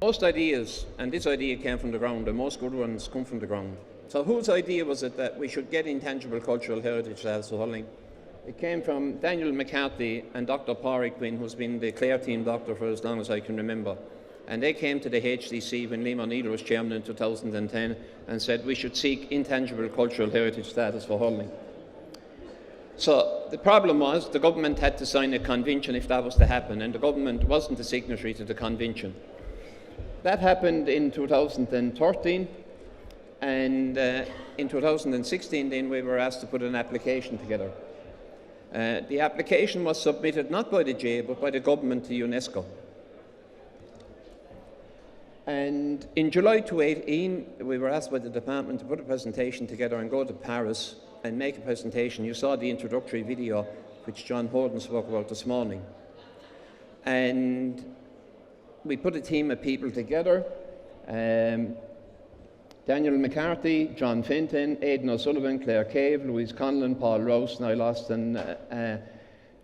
most ideas, and this idea came from the ground, and most good ones come from the ground. So whose idea was it that we should get intangible cultural heritage status for Hurling? It came from Daniel McCarthy and Dr. Pádraig Quinn, who's been the Clare team doctor for as long as I can remember. And they came to the HDC when Liam O'Neill was chairman in 2010 and said we should seek intangible cultural heritage status for Hurling. So the problem was the government had to sign a convention if that was to happen, and the government wasn't a signatory to the convention. That happened in 2013, and in 2016 then we were asked to put an application together. The application was submitted not by the GAA but by the government to UNESCO. And in July 2018 we were asked by the department to put a presentation together and go to Paris and make a presentation. You saw the introductory video which John Holden spoke about this morning. And we put a team of people together. Daniel McCarthy, John Fenton, Aidan O'Sullivan, Claire Cave, Louise Conlon, Paul Rouse, Niall Austin,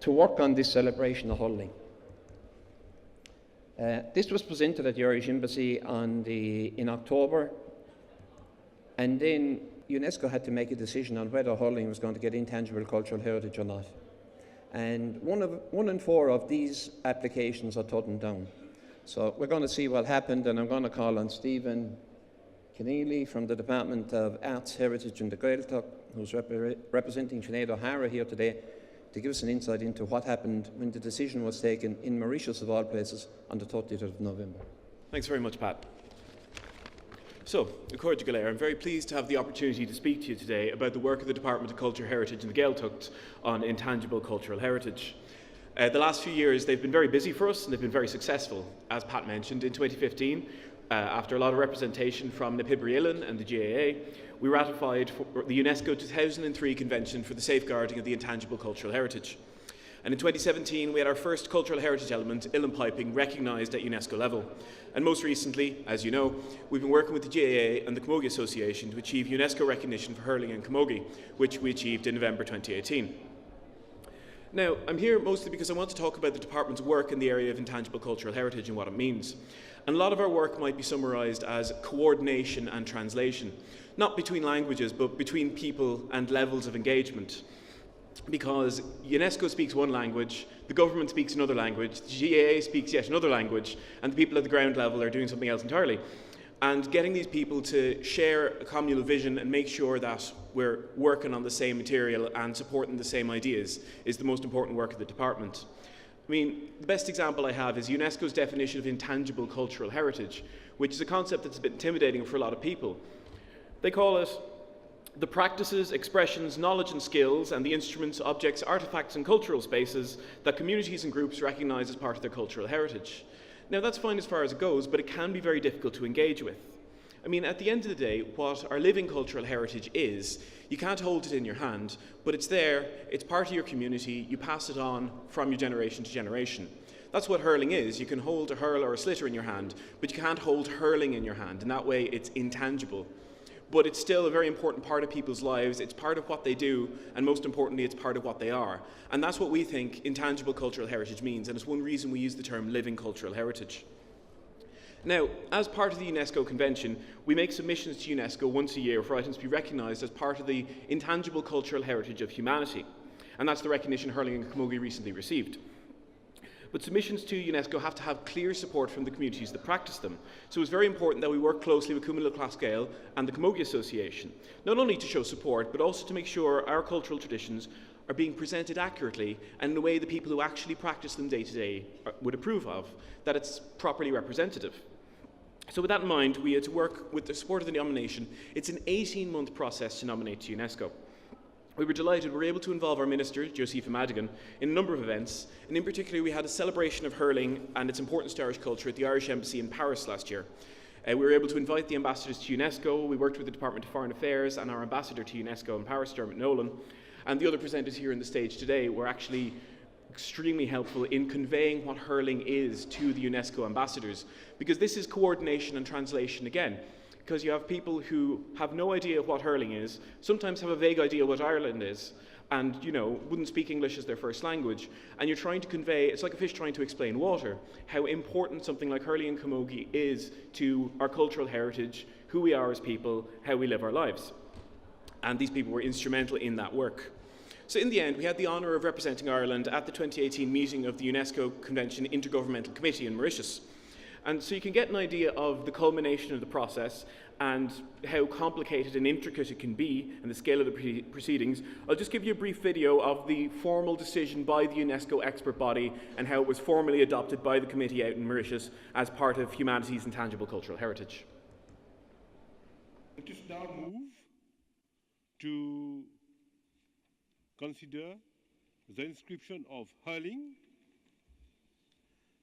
to work on this celebration of Hurling. This was presented at the Irish Embassy in October, and then UNESCO had to make a decision on whether Hurling was going to get intangible cultural heritage or not. And one in four of these applications are turned down. So we're going to see what happened, and I'm going to call on Stephen Keneally from the Department of Arts, Heritage and the Gaeltacht, who's representing Sinead O'Hara here today, to give us an insight into what happened when the decision was taken in Mauritius, of all places, on the 30th of November. Thanks very much, Pat. So, GAALearning, I'm very pleased to have the opportunity to speak to you today about the work of the Department of Culture, Heritage and the Gaeltacht on intangible cultural heritage. The last few years they've been very busy for us and they've been very successful. As Pat mentioned, in 2015, after a lot of representation from na Pibríolan and the GAA, we ratified the UNESCO 2003 Convention for the Safeguarding of the Intangible Cultural Heritage. And in 2017, we had our first cultural heritage element, uilleann piping, recognised at UNESCO level. And most recently, as you know, we've been working with the GAA and the Camogie Association to achieve UNESCO recognition for hurling and camogie, which we achieved in November 2018. Now, I'm here mostly because I want to talk about the department's work in the area of intangible cultural heritage and what it means. And a lot of our work might be summarised as coordination and translation, not between languages, but between people and levels of engagement. Because UNESCO speaks one language, the government speaks another language, the GAA speaks yet another language, and the people at the ground level are doing something else entirely. And getting these people to share a communal vision and make sure that we're working on the same material and supporting the same ideas is the most important work of the department. I mean, the best example I have is UNESCO's definition of intangible cultural heritage, which is a concept that's a bit intimidating for a lot of people. They call it the practices, expressions, knowledge and skills, and the instruments, objects, artifacts and cultural spaces that communities and groups recognise as part of their cultural heritage. Now that's fine as far as it goes, but it can be very difficult to engage with. I mean, at the end of the day, what our living cultural heritage is, you can't hold it in your hand, but it's there, it's part of your community, you pass it on from your generation to generation. That's what hurling is. You can hold a hurl or a slitter in your hand, but you can't hold hurling in your hand, and that way it's intangible. But it's still a very important part of people's lives, it's part of what they do, and most importantly, it's part of what they are. And that's what we think intangible cultural heritage means, and it's one reason we use the term living cultural heritage. Now, as part of the UNESCO Convention, we make submissions to UNESCO once a year for items to be recognised as part of the intangible cultural heritage of humanity. And that's the recognition hurling and camogie recently received. But submissions to UNESCO have to have clear support from the communities that practice them. So it's very important that we work closely with Cumann Class Gael and the Camogie Association, not only to show support, but also to make sure our cultural traditions are being presented accurately and in a way the people who actually practice them day to day would approve of, that it's properly representative. So with that in mind, we had to work with the support of the nomination. It's an 18-month process to nominate to UNESCO. We were delighted we were able to involve our Minister, Josepha Madigan, in a number of events, and in particular we had a celebration of hurling and its importance to Irish culture at the Irish Embassy in Paris last year. We were able to invite the ambassadors to UNESCO. We worked with the Department of Foreign Affairs and our ambassador to UNESCO in Paris, Dermot Nolan, and the other presenters here on the stage today were actually extremely helpful in conveying what hurling is to the UNESCO ambassadors, because this is coordination and translation again. Because you have people who have no idea what hurling is, sometimes have a vague idea what Ireland is, and, you know, wouldn't speak English as their first language. And you're trying to convey, it's like a fish trying to explain water, how important something like Hurling and Camogie is to our cultural heritage, who we are as people, how we live our lives. And these people were instrumental in that work. So in the end, we had the honour of representing Ireland at the 2018 meeting of the UNESCO Convention Intergovernmental Committee in Mauritius. And so you can get an idea of the culmination of the process and how complicated and intricate it can be and the scale of the proceedings. I'll just give you a brief video of the formal decision by the UNESCO expert body and how it was formally adopted by the committee out in Mauritius as part of humanity's intangible cultural heritage. Let us now move to consider the inscription of Hurling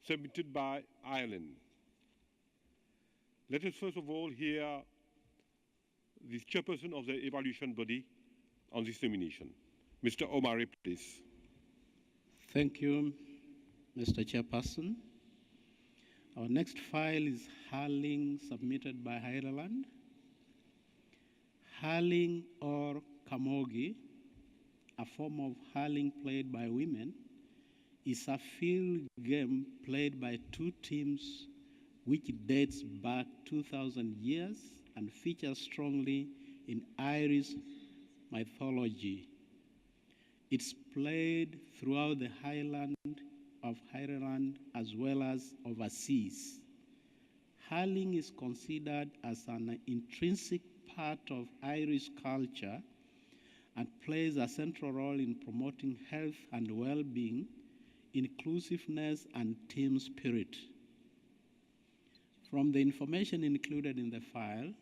submitted by Ireland. Let us first of all hear the chairperson of the evaluation body on this nomination. Mr. Omari, please. Thank you, Mr. Chairperson. Our next file is Hurling submitted by Ireland. Hurling or Camogie, a form of hurling played by women, is a field game played by two teams which dates back 2,000 years and features strongly in Irish mythology. It's played throughout the highland of Ireland as well as overseas. Hurling is considered as an intrinsic part of Irish culture and plays a central role in promoting health and well-being, inclusiveness, and team spirit. From the information included in the file,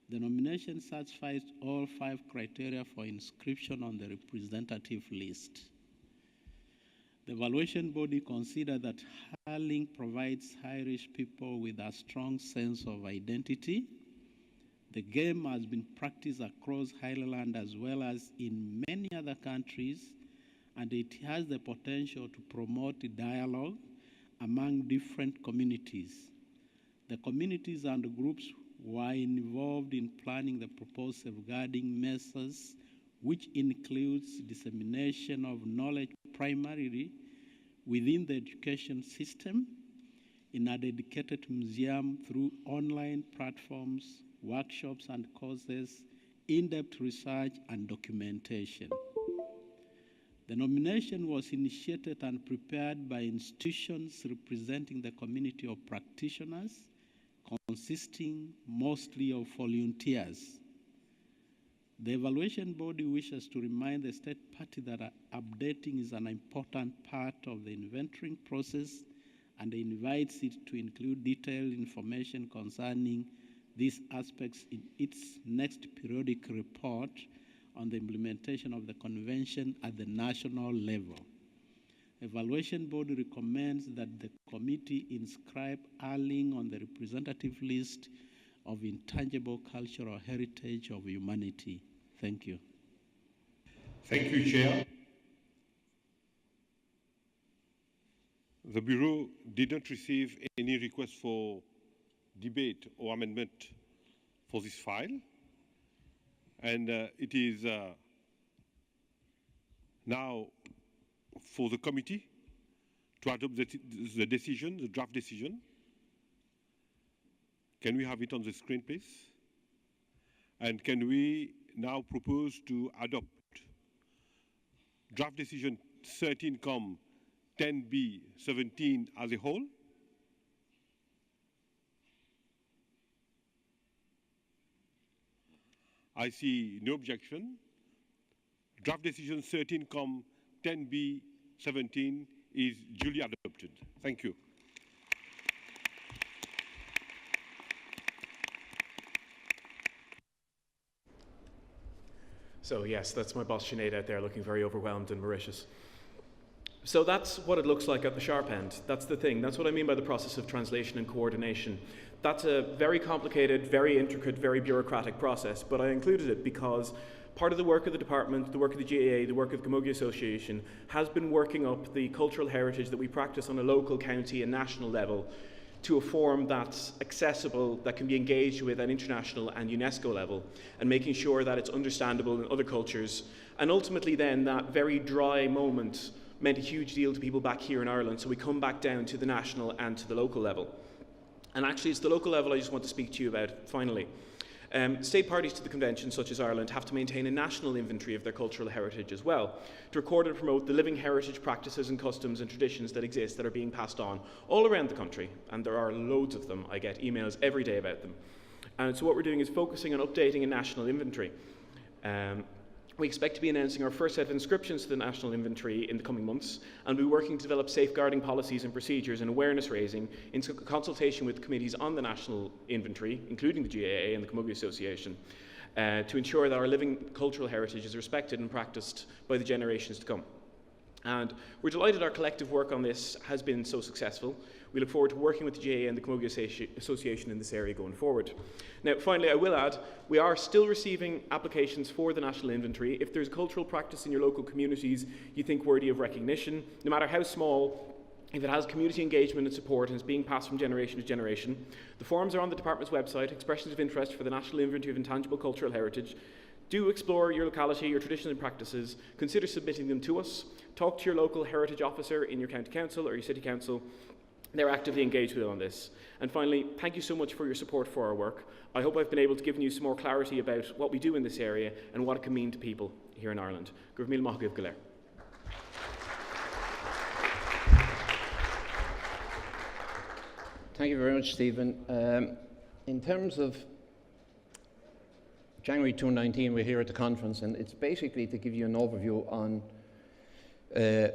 the nomination satisfies all 5 criteria for inscription on the representative list. The evaluation body considered that hurling provides Irish people with a strong sense of identity. The game has been practiced across Ireland as well as in many other countries, and it has the potential to promote dialogue among different communities. The communities and groups were involved in planning the proposed safeguarding measures, which includes dissemination of knowledge primarily within the education system, in a dedicated museum through online platforms, workshops and courses, in-depth research and documentation. The nomination was initiated and prepared by institutions representing the community of practitioners, consisting mostly of volunteers. The evaluation body wishes to remind the state party that updating is an important part of the inventorying process and invites it to include detailed information concerning these aspects in its next periodic report on the implementation of the convention at the national level. Evaluation Board recommends that the committee inscribe Hurling on the representative list of intangible cultural heritage of humanity. Thank you. Thank you, Chair. The Bureau did not receive any request for debate or amendment for this file, and it is now for the committee to adopt the decision, the draft decision. Can we have it on the screen, please? And can we now propose to adopt draft decision 13-10B-17 as a whole? I see no objection. Draft decision 13-10B-17 is duly adopted. Thank you. So yes, that's my boss Sinead out there looking very overwhelmed and Mauritius. So that's what it looks like at the sharp end. That's the thing. That's what I mean by the process of translation and coordination. That's a very complicated, very intricate, very bureaucratic process, but I included it because part of the work of the department, the work of the GAA, the work of the Camogie Association has been working up the cultural heritage that we practice on a local, county and national level to a form that's accessible, that can be engaged with at international and UNESCO level, and making sure that it's understandable in other cultures. And ultimately then, that very dry moment meant a huge deal to people back here in Ireland, so we come back down to the national and to the local level. And actually, it's the local level I just want to speak to you about, finally. State parties to the convention, such as Ireland, have to maintain a national inventory of their cultural heritage as well, to record and promote the living heritage practices and customs and traditions that exist that are being passed on all around the country, and there are loads of them. I get emails every day about them. And so what we're doing is focusing on updating a national inventory. We expect to be announcing our first set of inscriptions to the National Inventory in the coming months, and we'll be working to develop safeguarding policies and procedures and awareness raising in consultation with committees on the National Inventory, including the GAA and the Camogie Association, to ensure that our living cultural heritage is respected and practiced by the generations to come. And we're delighted our collective work on this has been so successful. We look forward to working with the GAA and the Camogie Association in this area going forward. Now, finally, I will add, we are still receiving applications for the National Inventory. If there's a cultural practice in your local communities you think worthy of recognition, no matter how small, if it has community engagement and support and is being passed from generation to generation, the forms are on the department's website, expressions of interest for the National Inventory of Intangible Cultural Heritage. Do explore your locality, your traditions and practices, consider submitting them to us, talk to your local heritage officer in your county council or your city council. They're actively engaged with on this. And finally, thank you so much for your support for our work. I hope I've been able to give you some more clarity about what we do in this area and what it can mean to people here in Ireland. Gurv míle maith agaibh go léir. Thank you very much, Stephen. In terms of January 2019, we're here at the conference, and it's basically to give you an overview on the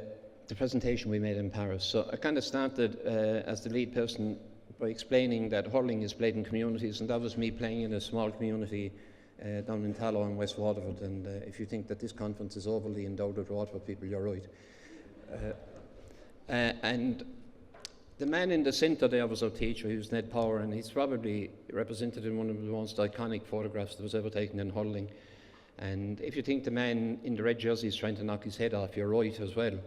presentation we made in Paris. So I kind of started as the lead person by explaining that hurling is played in communities, and that was me playing in a small community down in Tallow in West Waterford. And if you think that this conference is overly endowed with Waterford people, you're right. And the man in the centre there was our teacher. He was Ned Power, and he's probably represented in one of the most iconic photographs that was ever taken in hurling. And if you think the man in the red jersey is trying to knock his head off, you're right as well.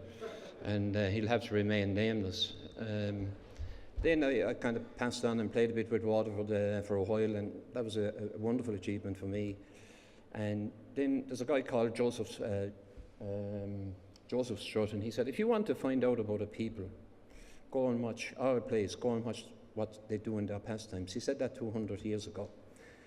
And he'll have to remain nameless. Then I kind of passed on and played a bit with Waterford for a while, and that was a wonderful achievement for me. And then there's a guy called Joseph Strutt, and he said, if you want to find out about a people, go and watch our plays, go and watch what they do in their pastimes. He said that 200 years ago.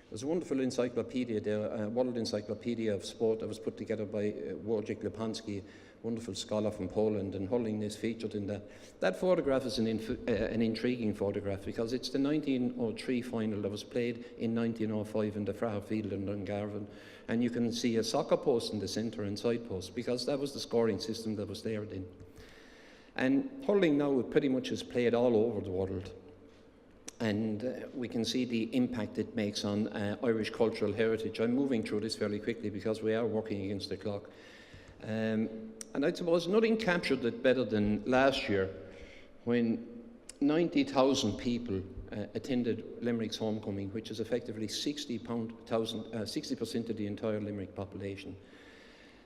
There's a wonderful encyclopedia there, a World Encyclopedia of Sport that was put together by Wojciech Lepanski, wonderful scholar from Poland, and hurling is featured in that. That photograph is an intriguing photograph because it's the 1903 final that was played in 1905 in the Fraher Field in Dungarvan, and you can see a soccer post in the centre and side post because that was the scoring system that was there then. And hurling now pretty much is played all over the world. And we can see the impact it makes on Irish cultural heritage. I'm moving through this fairly quickly because we are working against the clock. And I suppose nothing captured it better than last year when 90,000 people attended Limerick's homecoming, which is effectively 60% of the entire Limerick population.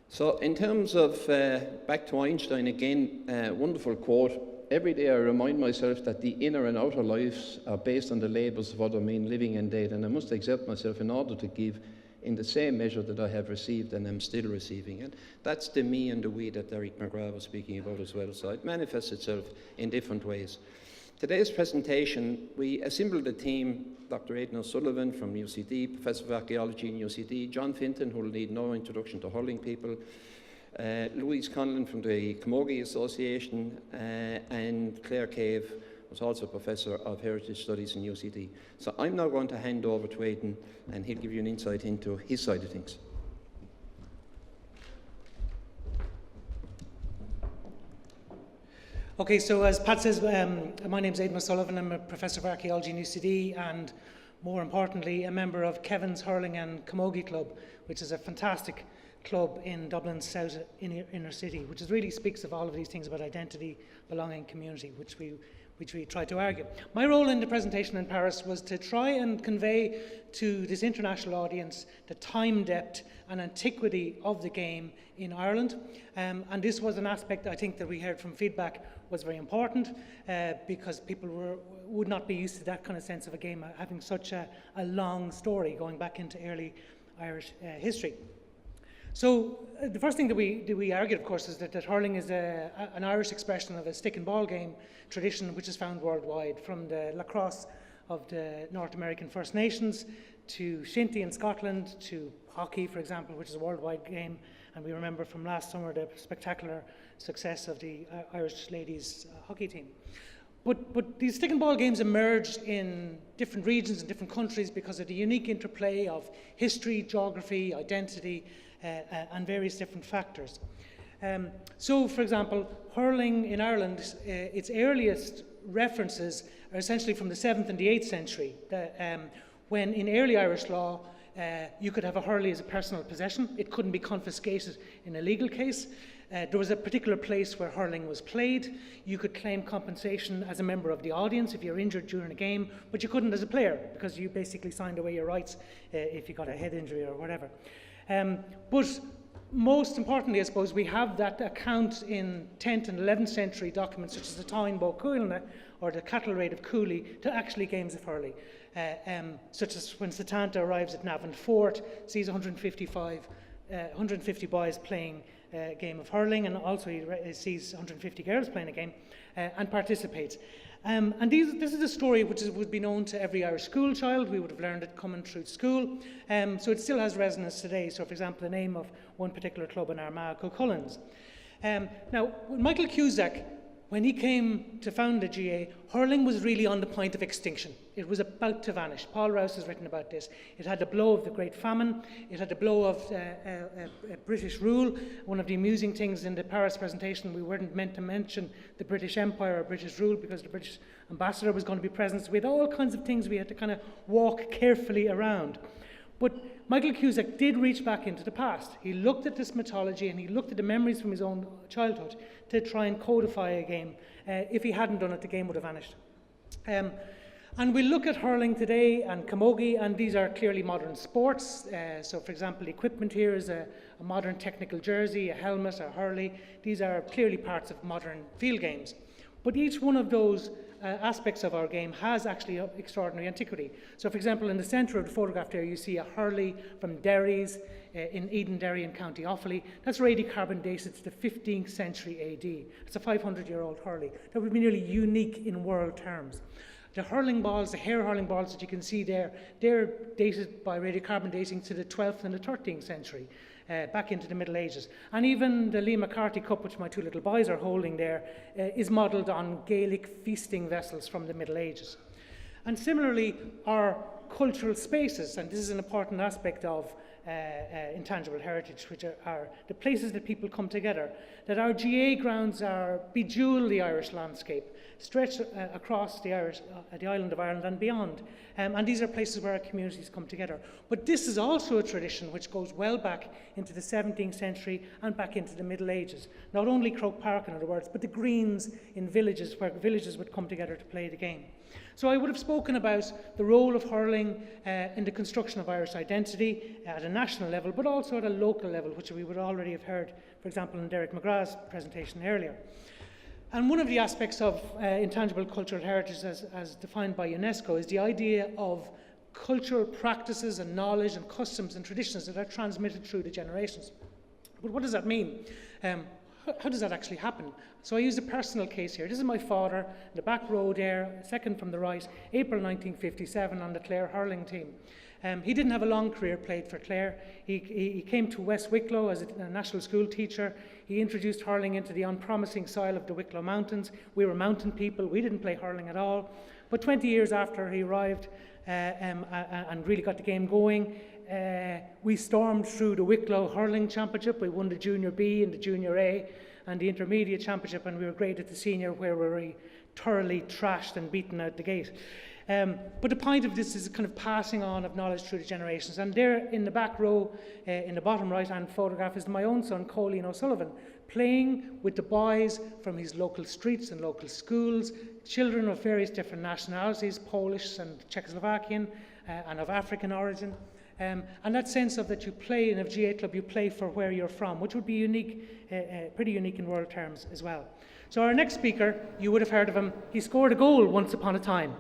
So in terms of, back to Einstein again, wonderful quote, every day I remind myself that the inner and outer lives are based on the labels of other men living and dead, and I must exert myself in order to give in the same measure that I have received and am still receiving. And that's the me and the we that Derek McGrath was speaking about as well. So it manifests itself in different ways. Today's presentation, we assembled a team, Dr. Aidan O'Sullivan from UCD, Professor of Archaeology in UCD, John Finton, who will need no introduction to hurling people, Louise Conlon from the Camogie Association, and Claire Cave was also a Professor of Heritage Studies in UCD. So I'm now going to hand over to Aidan, and he'll give you an insight into his side of things. Okay, so as Pat says, my name's Aidan O'Sullivan. I'm a Professor of Archaeology in UCD and, more importantly, a member of Kevin's Hurling and Camogie Club, which is a fantastic club in Dublin's south inner city, which really speaks of all of these things about identity, belonging, community, which we which we tried to argue. My role in the presentation in Paris was to try and convey to this international audience the time depth and antiquity of the game in Ireland. And this was an aspect I think that we heard from feedback was very important because people would not be used to that kind of sense of a game having such a long story going back into early Irish history. So the first thing that we argued, of course, is that hurling is an Irish expression of a stick and ball game tradition which is found worldwide, from the lacrosse of the North American First Nations to shinty in Scotland to hockey, for example, which is a worldwide game. And we remember from last summer the spectacular success of the Irish ladies hockey team. But these stick and ball games emerged in different regions and different countries because of the unique interplay of history, geography, identity, and various different factors. So, for example, hurling in Ireland, its earliest references are essentially from the 7th and the 8th century, when in early Irish law, you could have a hurley as a personal possession. It couldn't be confiscated in a legal case. There was a particular place where hurling was played. You could claim compensation as a member of the audience if you're injured during a game, but you couldn't as a player because you basically signed away your rights if you got a head injury or whatever. But most importantly, I suppose, we have that account in 10th and 11th century documents such as the Táin Bó Cúailnge or the Cattle Raid of Cooley to actually games of hurley, such as when Satanta arrives at Navan Fort, sees 150 boys playing a game of hurling, and also he sees 150 girls playing a game and participates. And this is a story which would be known to every Irish school child. We would have learned it coming through school. So it still has resonance today. So, for example, the name of one particular club in Armagh, Cucullins. Now, Michael Cusack, when he came to found the GAA, hurling was really on the point of extinction. It was about to vanish. Paul Rouse has written about this. It had the blow of the Great Famine. It had the blow of British rule. One of the amusing things in the Paris presentation, we weren't meant to mention the British Empire or British rule because the British ambassador was going to be present. So we had all kinds of things we had to kind of walk carefully around. But Michael Cusack did reach back into the past. He looked at this mythology and he looked at the memories from his own childhood to try and codify a game. If he hadn't done it, the game would have vanished. And we look at hurling today and camogie, and these are clearly modern sports. So, for example, the equipment here is a modern technical jersey, a helmet, a hurley. These are clearly parts of modern field games. But each one of those aspects of our game has actually extraordinary antiquity. So, for example, in the centre of the photograph there, you see a hurley from Derry's in Edenderry in County Offaly. That's radiocarbon dated to the 15th century AD. It's a 500-year-old hurley. That would be nearly unique in world terms. The hurling balls, the hair hurling balls that you can see there, they're dated by radiocarbon dating to the 12th and the 13th century, back into the Middle Ages. And even the Lee McCarthy Cup, which my two little boys are holding there, is modelled on Gaelic feasting vessels from the Middle Ages. And similarly, our cultural spaces, and this is an important aspect of intangible heritage, which are the places that people come together, that our GAA grounds bejewel the Irish landscape, stretch across the island of Ireland and beyond. And these are places where our communities come together. But this is also a tradition which goes well back into the 17th century and back into the Middle Ages. Not only Croke Park, in other words, but the greens in villages where villages would come together to play the game. So I would have spoken about the role of hurling in the construction of Irish identity at a national level, but also at a local level, which we would already have heard, for example, in Derek McGrath's presentation earlier. And one of the aspects of intangible cultural heritage as defined by UNESCO is the idea of cultural practices and knowledge and customs and traditions that are transmitted through the generations. But what does that mean? How does that actually happen? So I use a personal case here. This is my father, in the back row there, second from the right, April 1957 on the Clare hurling team. He didn't have a long career, played for Clare. He came to West Wicklow as a national school teacher. He introduced hurling into the unpromising soil of the Wicklow Mountains. We were mountain people. We didn't play hurling at all. But 20 years after he arrived and really got the game going, we stormed through the Wicklow Hurling Championship. We won the Junior B and the Junior A and the Intermediate Championship, and we were great at the Senior, where we were thoroughly trashed and beaten out the gate. But the point of this is a kind of passing on of knowledge through the generations. And there in the back row, in the bottom right-hand photograph, is my own son, Colleen O'Sullivan. playing with the boys from his local streets and local schools, children of various different nationalities, Polish and Czechoslovakian, and of African origin. And that sense of that you play in a GAA club, you play for where you're from, which would be unique, pretty unique in world terms as well. So our next speaker, you would have heard of him. He scored a goal once upon a time.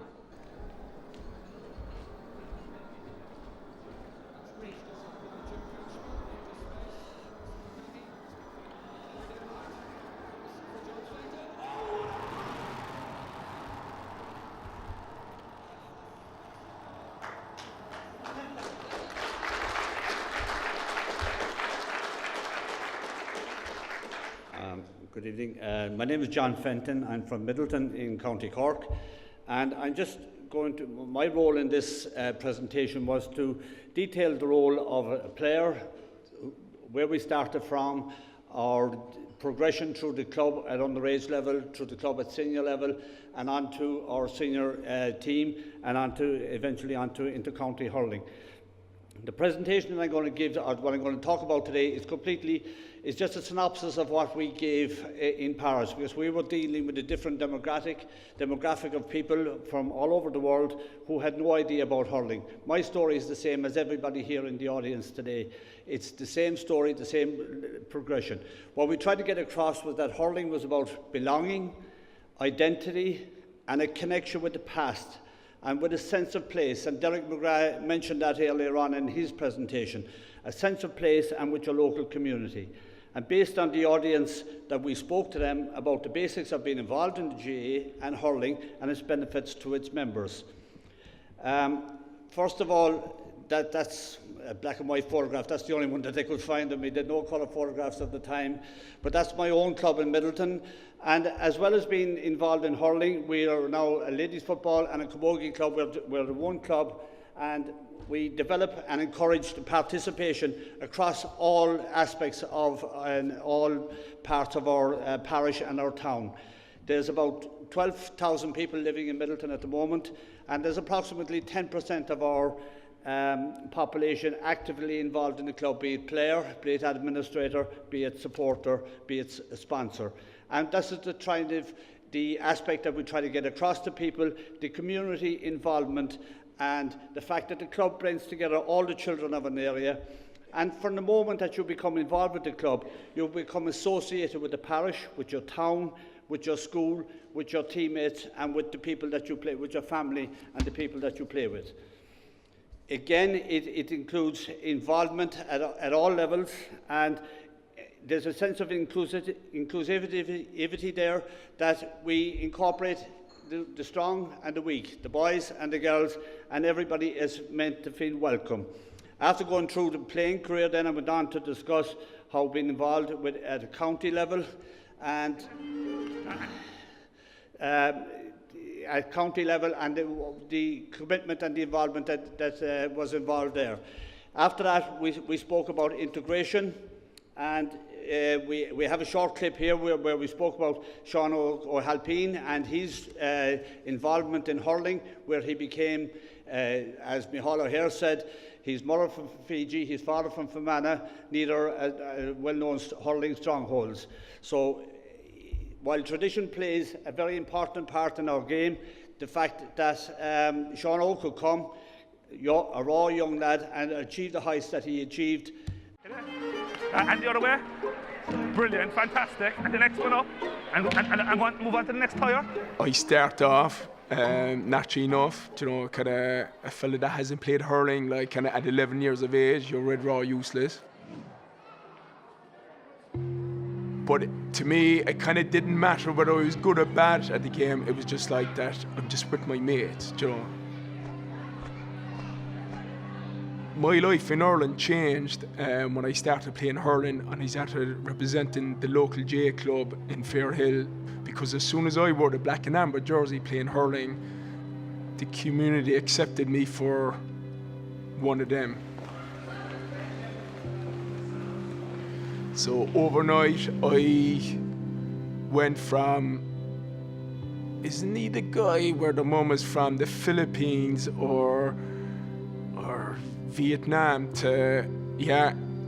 Good evening. My name is John Fenton. I'm from Middleton in County Cork, and I'm just going to. My role in this presentation was to detail the role of a player, where we started from, our progression through the club at underage level, through the club at senior level, and onto our senior team, and eventually onto inter-county hurling. The presentation that I'm going to give, or what I'm going to talk about today, is just a synopsis of what we gave in Paris, because we were dealing with a different demographic of people from all over the world who had no idea about hurling. My story is the same as everybody here in the audience today. It's the same story, the same progression. What we tried to get across was that hurling was about belonging, identity, and a connection with the past, and with a sense of place. And Derek McGrath mentioned that earlier on in his presentation, a sense of place and with your local community. And based on the audience that we spoke to them about the basics of being involved in the GAA and hurling and its benefits to its members. First of all, that's a black and white photograph. That's the only one that they could find of me. They had no colour photographs at the time. But that's my own club in Middleton. And as well as being involved in hurling, we are now a ladies football and a camogie club. We're the one club, and we develop and encourage the participation across all aspects of and all parts of our parish and our town. There's about 12,000 people living in Middleton at the moment, and there's approximately 10% of our population actively involved in the club, be it player, be it administrator, be it supporter, be it sponsor. And this is the aspect that we try to get across to people, the community involvement, and the fact that the club brings together all the children of an area. And from the moment that you become involved with the club, you become associated with the parish, with your town, with your school, with your teammates, and with the people that you play with, your family and the people that you play with. Again, it includes involvement at all levels, and there's a sense of inclusivity there, that we incorporate the strong and the weak, the boys and the girls, and everybody is meant to feel welcome. After going through the playing career, then I went on to discuss how I've been involved at a county level, and at county level, and the commitment and the involvement that was involved there. After that, we spoke about integration, and we have a short clip here where we spoke about Sean O'Halpine and his involvement in hurling, where he became, as Mihala here said, his mother from Fiji, his father from Fermanagh, neither well-known hurling strongholds. So while tradition plays a very important part in our game, the fact that Sean O could come, a raw young lad, and achieve the heights that he achieved. And the other way. Brilliant, fantastic. And the next one up. And I'm going to move on to the next tire. I start off naturally enough, kind of a fella that hasn't played hurling, like kind of at 11 years of age, you're red raw useless. But to me, it kind of didn't matter whether I was good or bad at the game. It was just like that. I'm just with my mates, My life in Ireland changed when I started playing hurling and I started representing the local GAA club in Fairhill, because as soon as I wore the black and amber jersey playing hurling, the community accepted me for one of them. So overnight I went from, isn't he the guy where the mum is from, the Philippines or Vietnam, to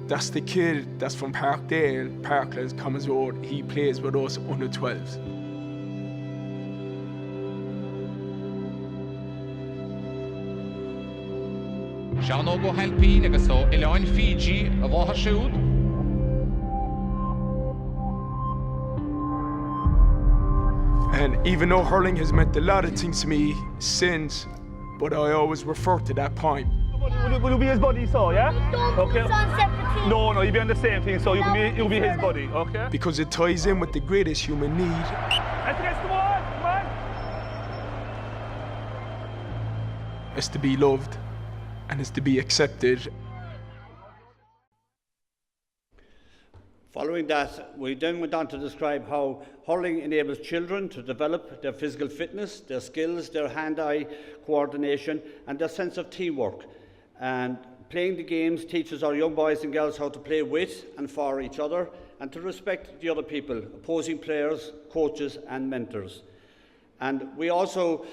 That's the kid that's from Parkdale, Parklands, Commons Road. He plays with us under 12s. Sean ó go helpí agus ó Ileáin Fiji a bmhatha siúd. And even though hurling has meant a lot of things to me since, but I always refer to that point. Will you be his buddy, so, yeah? Okay. No, you'll be on the same thing, so you'll be his buddy, okay? Because it ties in with the greatest human need. Let's get come on! Is to be loved and is to be accepted. Following that, we then went on to describe how hurling enables children to develop their physical fitness, their skills, their hand-eye coordination and their sense of teamwork. And playing the games teaches our young boys and girls how to play with and for each other and to respect the other people, opposing players, coaches and mentors. And we also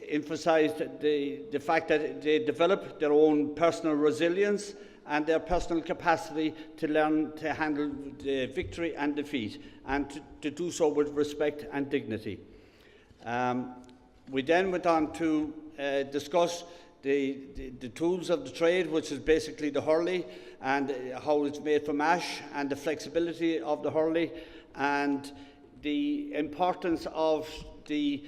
emphasised the fact that they develop their own personal resilience and their personal capacity to learn to handle the victory and defeat, and to do so with respect and dignity. We then went on to discuss the tools of the trade, which is basically the hurley, and how it's made from ash, and the flexibility of the hurley, and the importance of the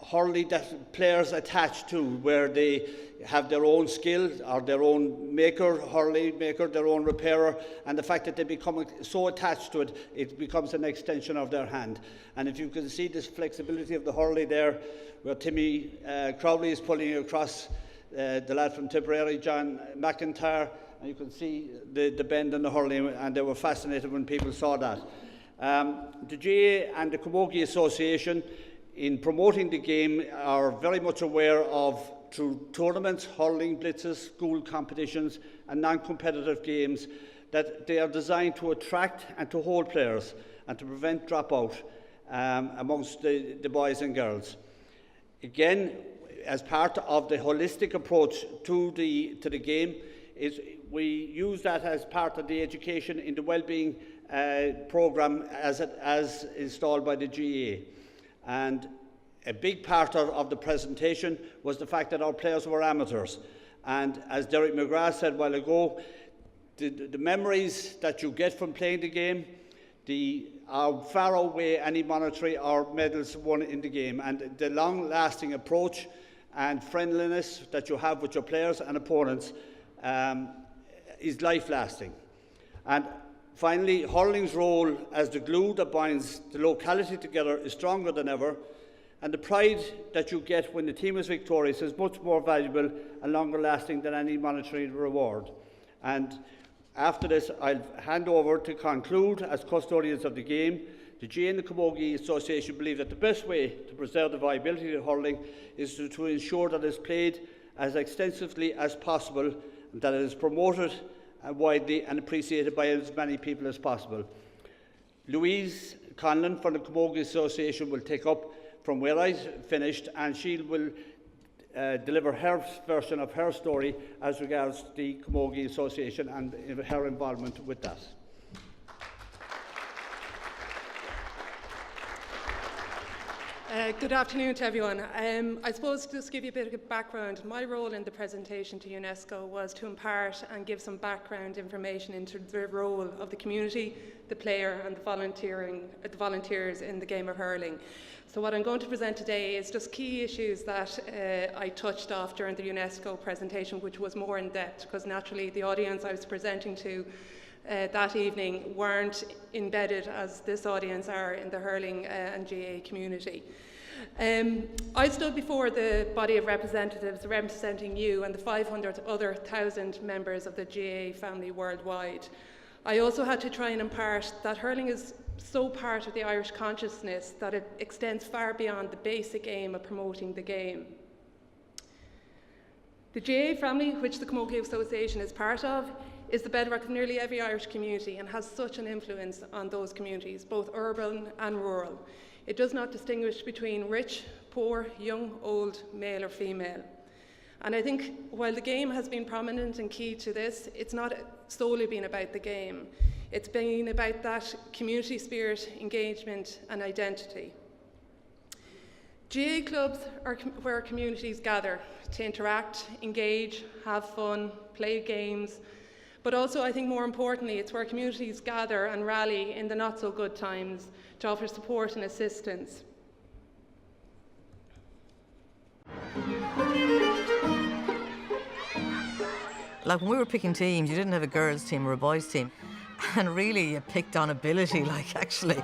hurley that players attach to, where they have their own skill or their own maker, hurley maker, their own repairer, and the fact that they become so attached to it, it becomes an extension of their hand. And if you can see this flexibility of the hurley there, where Timmy Crowley is pulling across, the lad from Tipperary, John McIntyre, and you can see the bend in the hurley, and they were fascinated when people saw that. The GAA and the Camogie Association, in promoting the game, are very much aware of, through tournaments, hurling, blitzes, school competitions and non-competitive games, that they are designed to attract and to hold players and to prevent dropout amongst the boys and girls. Again, as part of the holistic approach to the game, we use that as part of the education in the wellbeing programme as installed by the GAA. And a big part of the presentation was the fact that our players were amateurs. And as Derek McGrath said a while ago, the memories that you get from playing the game are far outweigh any monetary or medals won in the game. And the long-lasting approach and friendliness that you have with your players and opponents is life-lasting. And finally, hurling's role as the glue that binds the locality together is stronger than ever, and the pride that you get when the team is victorious is much more valuable and longer lasting than any monetary reward. And after this, I'll hand over to conclude as custodians of the game. The GAA and the Camogie Association believe that the best way to preserve the viability of hurling is to ensure that it is played as extensively as possible, and that it is promoted widely and appreciated by as many people as possible. Louise Conlon from the Camogie Association will take up from where I finished, and she will deliver her version of her story as regards the Camogie Association and her involvement with that. Good afternoon to everyone. I suppose to just give you a bit of background, my role in the presentation to UNESCO was to impart and give some background information into the role of the community, the player and the volunteers in the game of hurling. So what I'm going to present today is just key issues that I touched off during the UNESCO presentation, which was more in depth, because naturally the audience I was presenting to that evening weren't embedded as this audience are in the hurling and GAA community. I stood before the body of representatives representing you and the 500 other thousand members of the GAA family worldwide. I also had to try and impart that hurling is so part of the Irish consciousness that it extends far beyond the basic aim of promoting the game. The GAA family, which the Camogie Association is part of, is the bedrock of nearly every Irish community and has such an influence on those communities, both urban and rural. It does not distinguish between rich, poor, young, old, male or female. And I think while the game has been prominent and key to this, it's not solely been about the game. It's been about that community spirit, engagement, and identity. GAA clubs are where communities gather to interact, engage, have fun, play games, but also I think more importantly, it's where communities gather and rally in the not so good times to offer support and assistance. Like when we were picking teams, you didn't have a girls' team or a boys' team. And really, you picked on ability, like actually.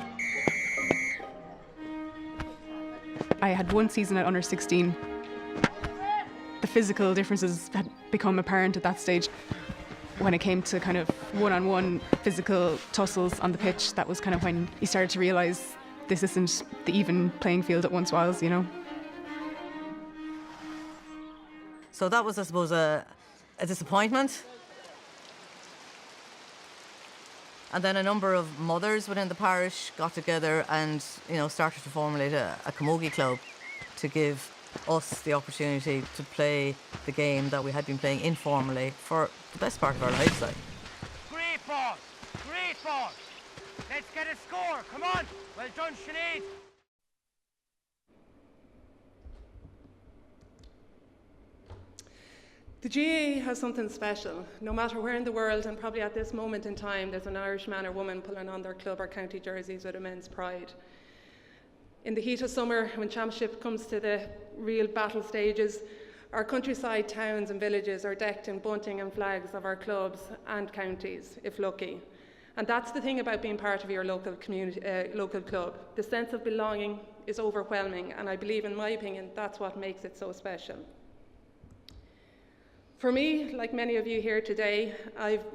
I had one season at under 16. The physical differences had become apparent at that stage. When it came to kind of one-on-one physical tussles on the pitch, that was kind of when you started to realise this isn't the even playing field it once was, you know. So that was, I suppose, a disappointment. And then a number of mothers within the parish got together and, you know, started to formulate a camogie club to give us the opportunity to play the game that we had been playing informally for the best part of our lives. Like. Great ball! Great ball! Let's get a score! Come on! Well done, Sinead! The GAA has something special. No matter where in the world, and probably at this moment in time, there's an Irish man or woman pulling on their club or county jerseys with immense pride. In the heat of summer, when championship comes to the real battle stages, our countryside towns and villages are decked in bunting and flags of our clubs and counties, if lucky. And that's the thing about being part of your local community, local club. The sense of belonging is overwhelming, and I believe, in my opinion, that's what makes it so special. For me, like many of you here today,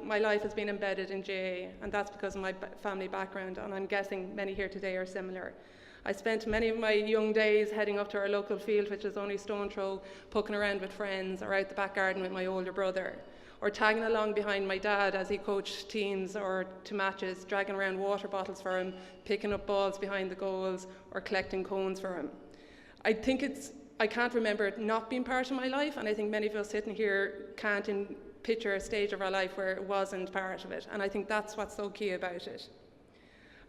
my life has been embedded in GAA, and that's because of my family background, and I'm guessing many here today are similar. I spent many of my young days heading up to our local field, which is only a stone throw, poking around with friends, or out the back garden with my older brother, or tagging along behind my dad as he coached teams or to matches, dragging around water bottles for him, picking up balls behind the goals, or collecting cones for him. I can't remember it not being part of my life, and I think many of us sitting here can't picture a stage of our life where it wasn't part of it, and I think that's what's so key about it.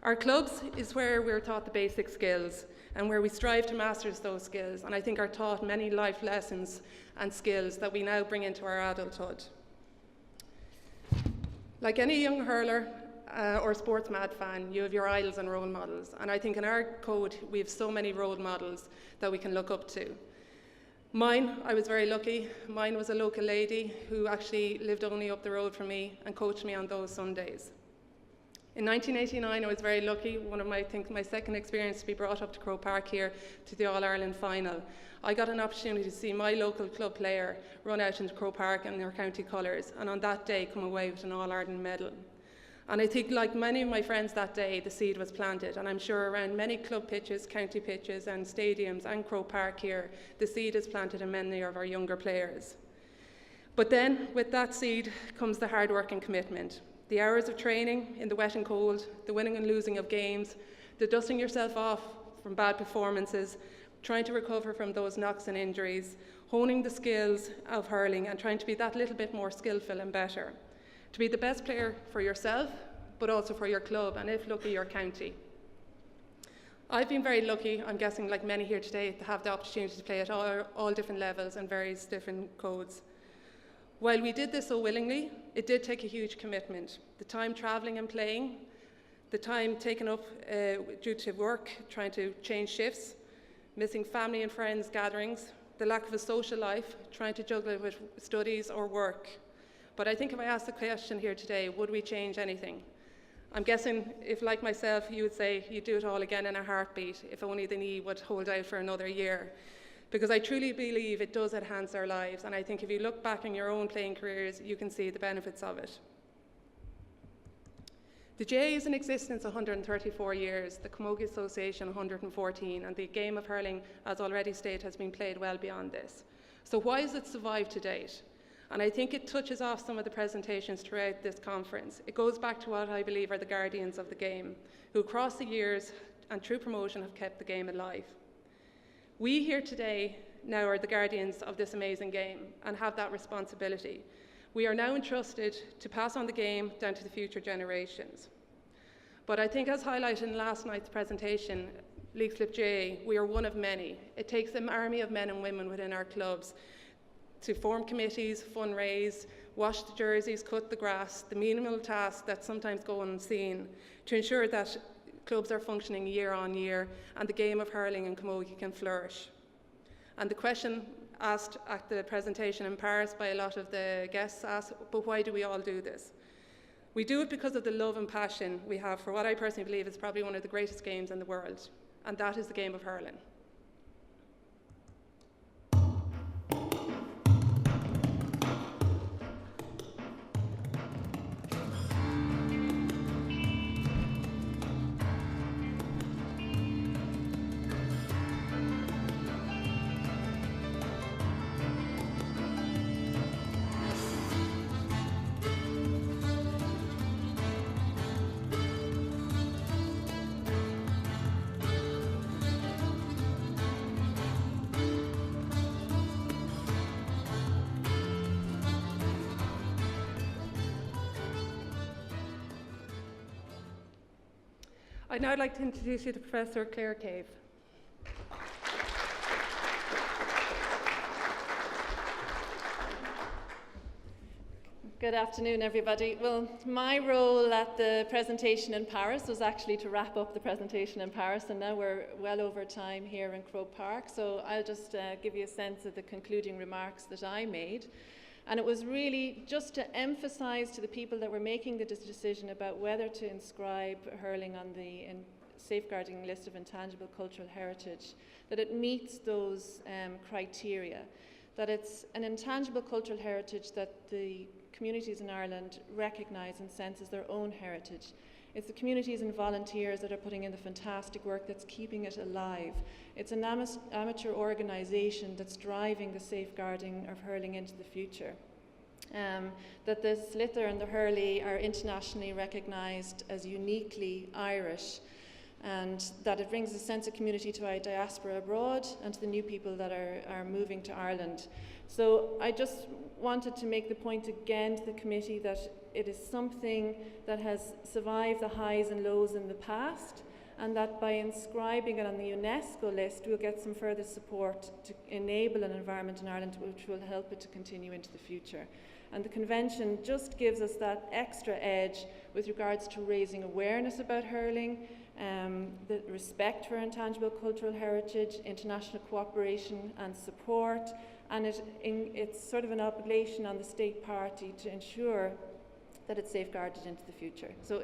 Our clubs is where we're taught the basic skills and where we strive to master those skills, and I think are taught many life lessons and skills that we now bring into our adulthood. Like any young hurler or sports mad fan, you have your idols and role models, and I think in our code we have so many role models that we can look up to. Mine, I was very lucky. Mine was a local lady who actually lived only up the road from me and coached me on those Sundays. In 1989, I was very lucky. I think my second experience to be brought up to Croke Park here to the All-Ireland final. I got an opportunity to see my local club player run out into Croke Park in their county colours, and on that day come away with an All-Ireland medal. And I think, like many of my friends that day, the seed was planted, and I'm sure around many club pitches, county pitches and stadiums and Croke Park here, the seed is planted in many of our younger players. But then, with that seed comes the hard work and commitment. The hours of training in the wet and cold, the winning and losing of games, the dusting yourself off from bad performances, trying to recover from those knocks and injuries, honing the skills of hurling and trying to be that little bit more skillful and better. To be the best player for yourself, but also for your club, and if lucky, your county. I've been very lucky, I'm guessing like many here today, to have the opportunity to play at all different levels and various different codes. While we did this so willingly, it did take a huge commitment. The time travelling and playing, the time taken up due to work, trying to change shifts, missing family and friends gatherings, the lack of a social life, trying to juggle it with studies or work. But I think if I asked the question here today, would we change anything? I'm guessing if, like myself, you would say you'd do it all again in a heartbeat, if only the knee would hold out for another year. Because I truly believe it does enhance our lives, and I think if you look back in your own playing careers, you can see the benefits of it. The GAA is in existence 134 years, the Camogie Association 114, and the game of hurling, as already stated, has been played well beyond this. So why has it survived to date? And I think it touches off some of the presentations throughout this conference. It goes back to what I believe are the guardians of the game, who across the years and through promotion have kept the game alive. We here today now are the guardians of this amazing game and have that responsibility. We are now entrusted to pass on the game down to the future generations. But I think, as highlighted in last night's presentation, League Slip J, we are one of many. It takes an army of men and women within our clubs to form committees, fundraise, wash the jerseys, cut the grass, the menial tasks that sometimes go unseen, to ensure that clubs are functioning year on year and the game of hurling and camogie can flourish. And the question asked at the presentation in Paris by a lot of the guests asked, but why do we all do this? We do it because of the love and passion we have for what I personally believe is probably one of the greatest games in the world, and that is the game of hurling. I'd now like to introduce you to Professor Claire Cave. Good afternoon, everybody. Well, my role at the presentation in Paris was actually to wrap up the presentation in Paris, and now we're well over time here in Croke Park, so I'll just give you a sense of the concluding remarks that I made. And it was really just to emphasize to the people that were making the decision about whether to inscribe hurling on the safeguarding list of intangible cultural heritage, that it meets those criteria, that it's an intangible cultural heritage that the communities in Ireland recognise and sense as their own heritage. It's the communities and volunteers that are putting in the fantastic work that's keeping it alive. It's an amateur organisation that's driving the safeguarding of hurling into the future. That the Slither and the Hurley are internationally recognised as uniquely Irish, and that it brings a sense of community to our diaspora abroad and to the new people that are moving to Ireland. So I just wanted to make the point again to the committee that it is something that has survived the highs and lows in the past, and that by inscribing it on the UNESCO list, we'll get some further support to enable an environment in Ireland which will help it to continue into the future. And the convention just gives us that extra edge with regards to raising awareness about hurling, the respect for intangible cultural heritage, international cooperation and support, and it's sort of an obligation on the state party to ensure that it's safeguarded into the future. So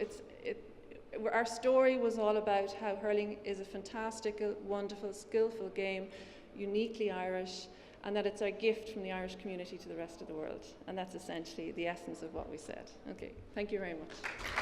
our story was all about how hurling is a fantastic, wonderful, skillful game, uniquely Irish, and that it's our gift from the Irish community to the rest of the world. And that's essentially the essence of what we said. Okay, thank you very much.